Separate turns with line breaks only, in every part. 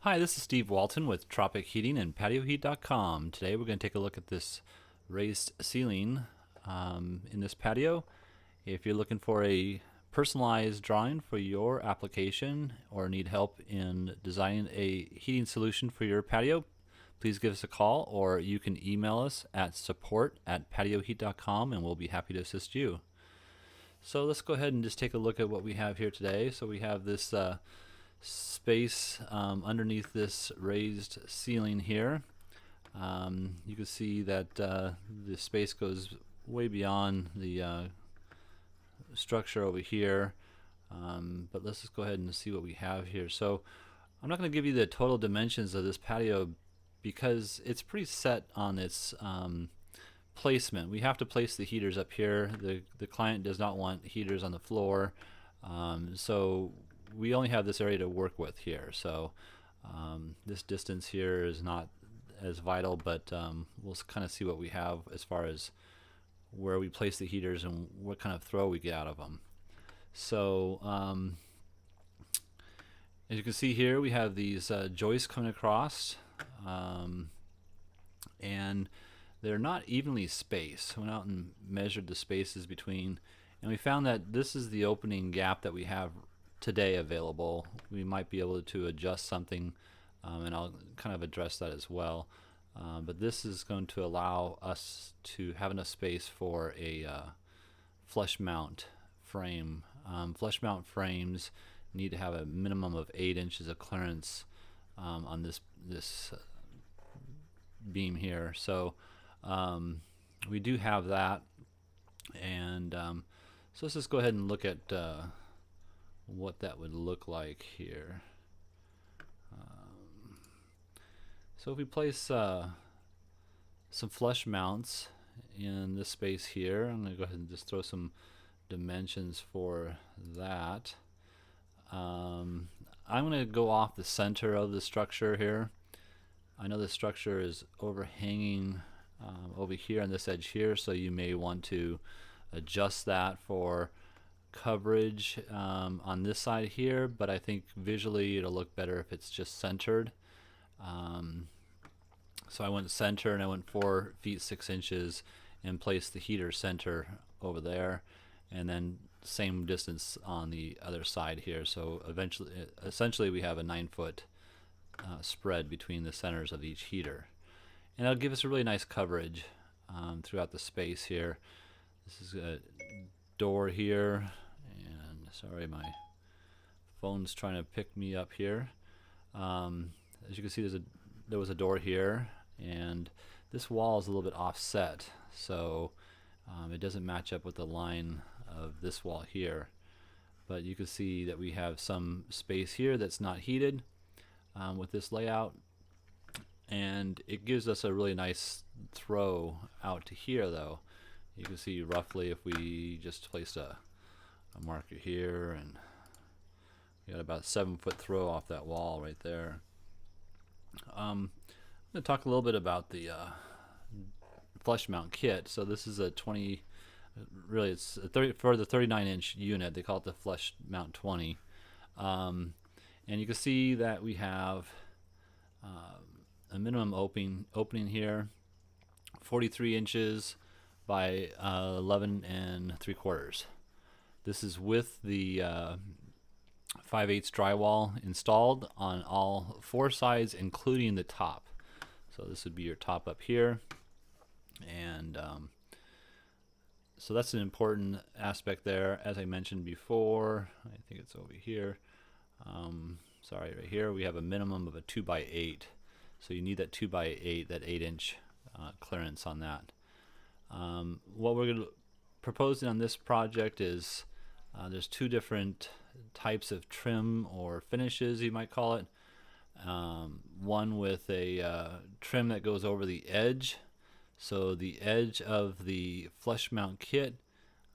Hi, this is Steve Walton with Tropic Heating and PatioHeat.com. Today we're going to take a look at this raised ceiling in this patio. If you're looking for a personalized drawing for your application or need help in designing a heating solution for your patio, please give us a call or you can email us at support@patioheat.com and we'll be happy to assist you. So let's go ahead and just take a look at what we have here today. So we have this space underneath this raised ceiling here. You can see that the space goes way beyond the structure over here, but let's just go ahead and see what we have here. So I'm not going to give you the total dimensions of this patio because it's pretty set on its placement. We have to place the heaters up here. The client does not want heaters on the floor, so we only have this area to work with here. So this distance here is not as vital, but we'll kind of see what we have as far as where we place the heaters and what kind of throw we get out of them. So as you can see here, we have these joists coming across, and they're not evenly spaced. Went out and measured the spaces between, and we found that this is the opening gap that we have today available. We might be able to adjust something, and I'll kind of address that as well. But this is going to allow us to have enough space for a flush mount frame. Flush mount frames need to have a minimum of 8 inches of clearance on this beam here. So we do have that, and so let's just go ahead and look at what that would look like here. So if we place some flush mounts in this space here, I'm going to go ahead and just throw some dimensions for that. I'm going to go off the center of the structure here. I know the structure is overhanging over here on this edge here, so you may want to adjust that for coverage on this side here, but I think visually it'll look better if it's just centered. So I went center and I went 4 feet 6 inches and placed the heater center over there, and then same distance on the other side here. So essentially we have a 9-foot spread between the centers of each heater, and that'll give us a really nice coverage throughout the space here. This is a door here, and sorry, my phone's trying to pick me up here. As you can see, there was a door here, and this wall is a little bit offset, so it doesn't match up with the line of this wall here. But you can see that we have some space here that's not heated with this layout, and it gives us a really nice throw out to here. Though you can see roughly, if we just placed a marker here, and we got about a 7-foot throw off that wall right there. I'm going to talk a little bit about the flush mount kit. So this is a 20, really it's a 30, for the 39-inch unit. They call it the flush mount 20, and you can see that we have a minimum opening here, 43 inches by 11 3/4. This is with the 5/8 drywall installed on all 4 sides, including the top. So this would be your top up here, and so that's an important aspect there. As I mentioned before, I think it's over here. Sorry, right here we have a minimum of a 2x8. So you need that 2x8, that 8-inch clearance on that. What we're proposing on this project is there's 2 different types of trim or finishes, you might call it. One with a trim that goes over the edge. So the edge of the flush mount kit,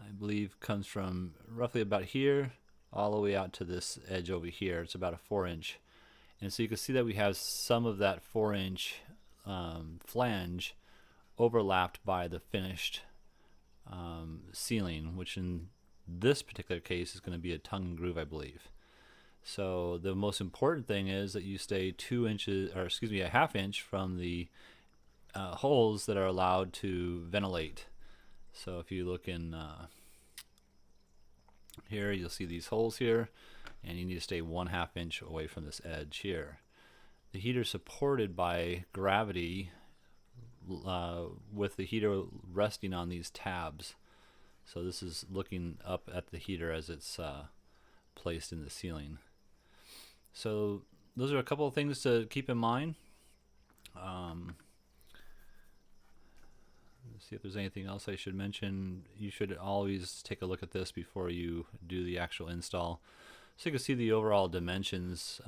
I believe, comes from roughly about here all the way out to this edge over here. It's about a 4-inch. And so you can see that we have some of that 4-inch flange overlapped by the finished ceiling, which in this particular case is going to be a tongue and groove, I believe. So the most important thing is that you stay 2 inches, or excuse me, a half inch from the holes that are allowed to ventilate. So if you look in here, you'll see these holes here, and you need to stay 1/2 inch away from this edge here. The heater is supported by gravity with the heater resting on these tabs. So this is looking up at the heater as it's placed in the ceiling. So those are a couple of things to keep in mind. Let's see if there's anything else I should mention. You should always take a look at this before you do the actual install. So you can see the overall dimensions,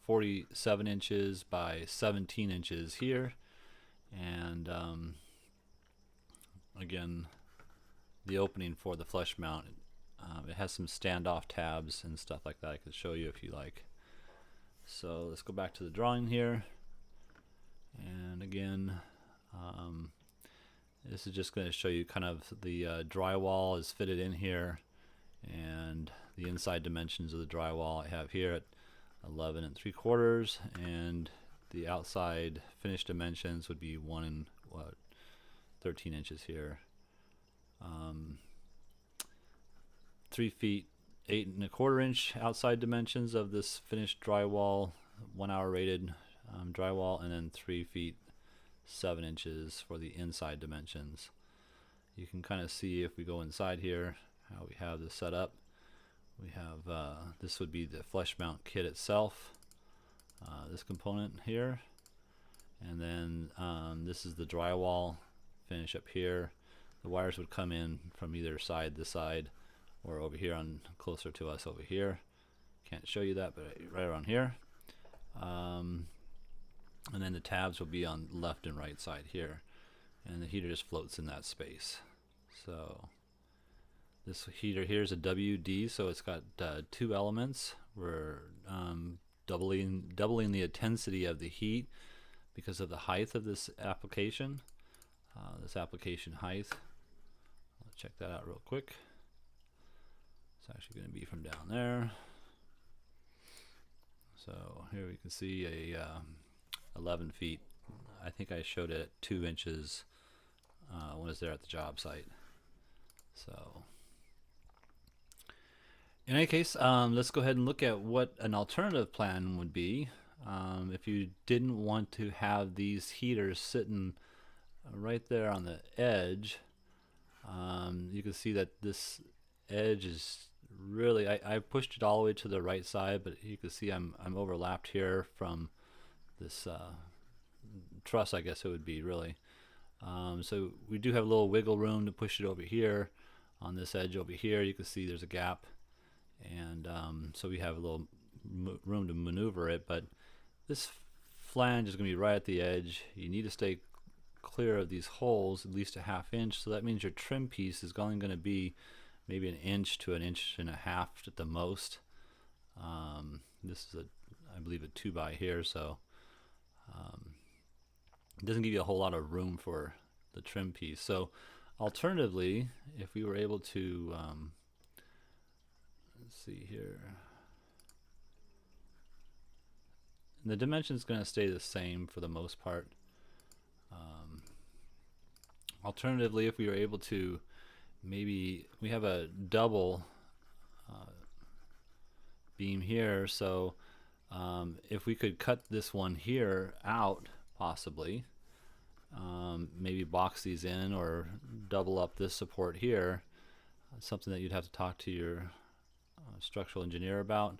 47 inches by 17 inches here. And again, the opening for the flush mount, it has some standoff tabs and stuff like that I could show you if you like. So let's go back to the drawing here, and again, this is just going to show you kind of the drywall is fitted in here, and the inside dimensions of the drywall I have here at 11 3/4, and the outside finished dimensions would be 13 inches here. 3 feet 8 1/4 inch outside dimensions of this finished drywall, 1 hour rated drywall, and then 3 feet 7 inches for the inside dimensions. You can kind of see if we go inside here how we have this set up. We have this would be the flush mount kit itself, this component here, and then this is the drywall finish up here. The wires would come in from either side, this side, or over here on closer to us over here. Can't show you that, but right around here. And then the tabs will be on left and right side here, and the heater just floats in that space. So this heater here is a WD, so it's got 2 elements. We're doubling the intensity of the heat because of the height of this application. This application height. Let's check that out real quick. It's actually going to be from down there. So here we can see a 11 feet. I think I showed it at 2 inches when I was there at the job site. So in any case, let's go ahead and look at what an alternative plan would be if you didn't want to have these heaters sitting right there on the edge. You can see that this edge is really, I pushed it all the way to the right side, but you can see I'm overlapped here from this truss, I guess it would be really. So we do have a little wiggle room to push it over here. On this edge over here, you can see there's a gap, and so we have a little room to maneuver it, but this flange is going to be right at the edge. You need to stay clear of these holes at least a 1/2 inch, so that means your trim piece is only going to be maybe 1 inch to 1.5 inches at the most. This is I believe a 2x here, so it doesn't give you a whole lot of room for the trim piece. So alternatively, if we were able to let's see here, the dimension is going to stay the same for the most part. Alternatively, if we were able to, maybe we have a double beam here, so if we could cut this one here out, possibly, maybe box these in or double up this support here, something that you'd have to talk to your structural engineer about.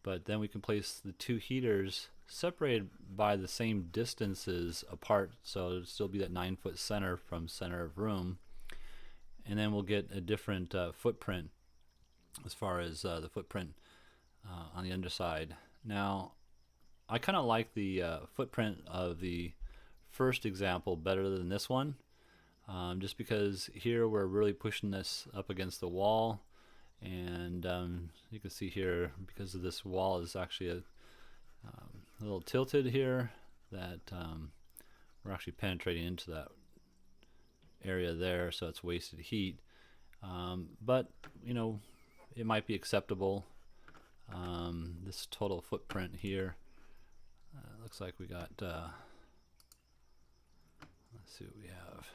But then we can place the 2 heaters separated by the same distances apart, so it'll still be that 9-foot center from center of room, and then we'll get a different footprint as far as the footprint on the underside. Now I kind of like the footprint of the first example better than this one, just because here we're really pushing this up against the wall, and you can see here, because of this wall is actually a little tilted here, that we're actually penetrating into that area there, so it's wasted heat. But you know, it might be acceptable. This total footprint here, looks like we got, let's see what we have.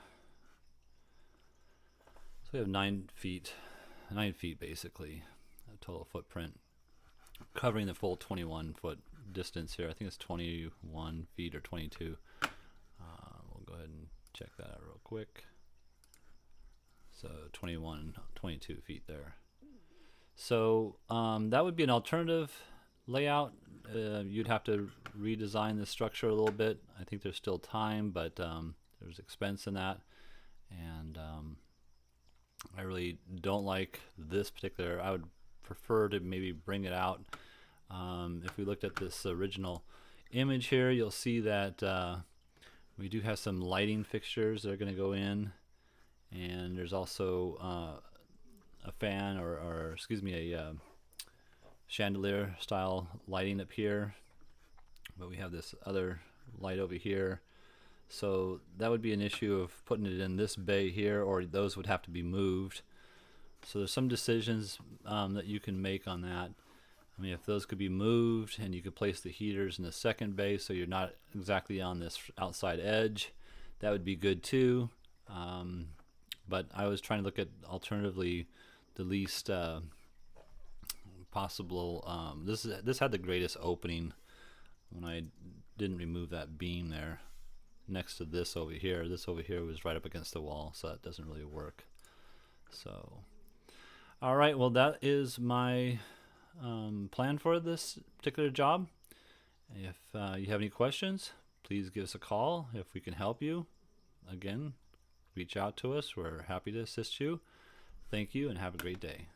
So we have 9 feet basically, total footprint, covering the full 21 foot distance here. I think it's 21 feet or 22. We'll go ahead and check that out real quick. So 22 feet there. So that would be an alternative layout. You'd have to redesign the structure a little bit. I think there's still time, but there's expense in that. And I really don't like this particular. I would prefer to maybe bring it out. If we looked at this original image here, you'll see that we do have some lighting fixtures that are going to go in, and there's also a fan or excuse me, a chandelier style lighting up here, but we have this other light over here. So that would be an issue of putting it in this bay here, or those would have to be moved. So there's some decisions that you can make on that. I mean, if those could be moved and you could place the heaters in the second bay so you're not exactly on this outside edge, that would be good too. But I was trying to look at alternatively the least possible. This had the greatest opening when I didn't remove that beam there next to this over here. This over here was right up against the wall, so that doesn't really work. So, all right, well, that is my plan for this particular job. If you have any questions, please give us a call. If we can help you, again, reach out to us. We're happy to assist you. Thank you and have a great day.